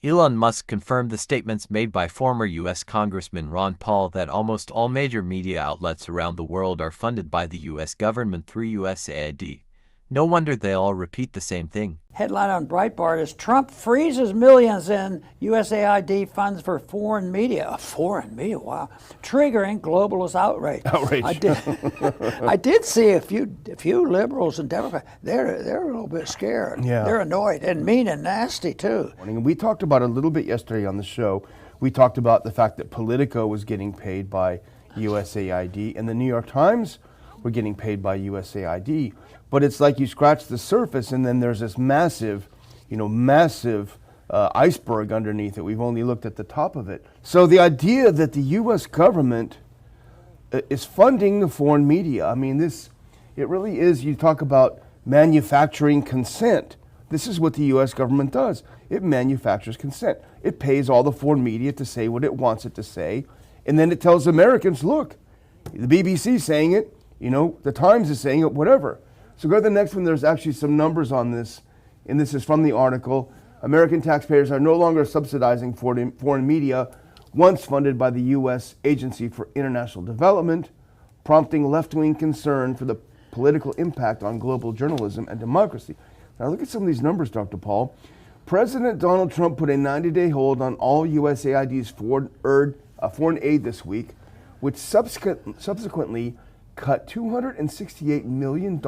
Elon Musk confirmed the statements made by former U.S. Congressman Ron Paul that almost all major media outlets around the world are funded by the U.S. government through USAID. No wonder they all repeat the same thing. Headline on Breitbart is Trump freezes millions in USAID funds for foreign media. Foreign media, wow. Triggering globalist outrage. I did see a few liberals and Democrats. They're a little bit scared. Yeah. They're annoyed and mean and nasty too. We talked about it a little bit yesterday on the show. We talked about the fact that Politico was getting paid by USAID and the New York Times were getting paid by USAID. But it's like you scratch the surface and then there's this massive iceberg underneath it. We've only looked at the top of it. So the idea that the U.S. government is funding the foreign media, I mean, it really is, you talk about manufacturing consent. This is what the U.S. government does. It manufactures consent. It pays all the foreign media to say what it wants it to say, and then it tells Americans, look, the BBC's saying it, the Times is saying it, whatever. So go to the next one. There's actually some numbers on this, and this is from the article. American taxpayers are no longer subsidizing foreign media once funded by the U.S. Agency for International Development, prompting left-wing concern for the political impact on global journalism and democracy. Now look at some of these numbers, Dr. Paul. President Donald Trump put a 90-day hold on all USAID's foreign aid this week, which subsequently cut $268 million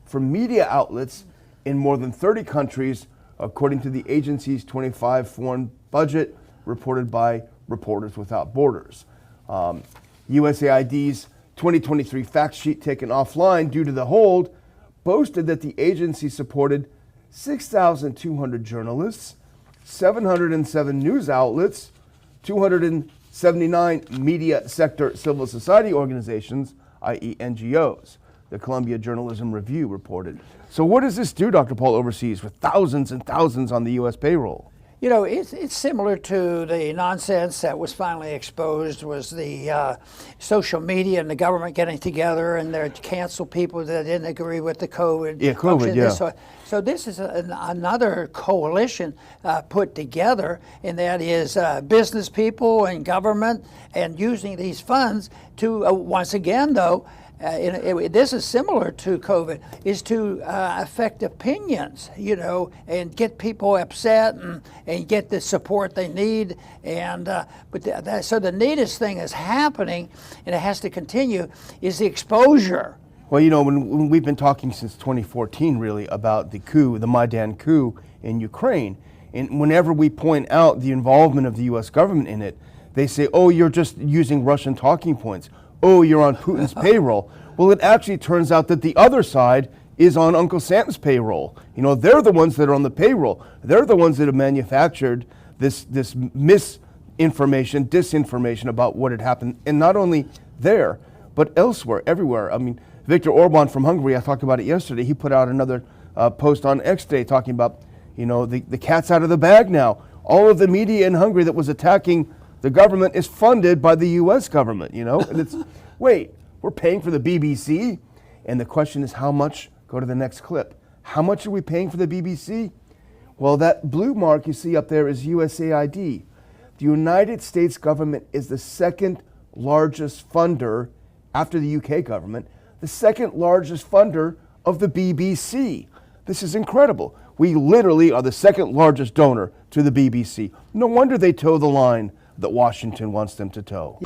from media outlets in more than 30 countries, according to the agency's 25 foreign budget reported by Reporters Without Borders. USAID's 2023 fact sheet taken offline due to the hold boasted that the agency supported 6,200 journalists, 707 news outlets, 279 media sector civil society organizations, i.e. NGOs, the Columbia Journalism Review reported. So what does this do, Dr. Paul, overseas with thousands and thousands on the U.S. payroll? It's similar to the nonsense that was finally exposed was the social media and the government getting together and they cancel people that didn't agree with the COVID. Yeah, COVID, yeah. So this is another coalition put together, and that is business people and government, and using these funds to, once again though, this is similar to COVID, is to affect opinions, and get people upset and get the support they need. And so the neatest thing is happening, and it has to continue, is the exposure. Well, when we've been talking since 2014, really, about the coup, the Maidan coup in Ukraine, and whenever we point out the involvement of the U.S. government in it, they say, oh, you're just using Russian talking points. Oh, you're on Putin's payroll. Well, it actually turns out that the other side is on Uncle Sam's payroll. They're the ones that are on the payroll. They're the ones that have manufactured this misinformation, disinformation about what had happened, and not only there, but elsewhere, everywhere. I mean, Viktor Orban from Hungary, I talked about it yesterday, he put out another post on X today talking about, the cat's out of the bag now. All of the media in Hungary that was attacking the government is funded by the U.S. government, and it's, wait, we're paying for the BBC? And the question is how much? Go to the next clip. How much are we paying for the BBC? Well, that blue mark you see up there is USAID. The United States government is the second largest funder, after the UK government, the second largest funder of the BBC. This is incredible. We literally are the second largest donor to the BBC. No wonder they toe the line that Washington wants them to toe.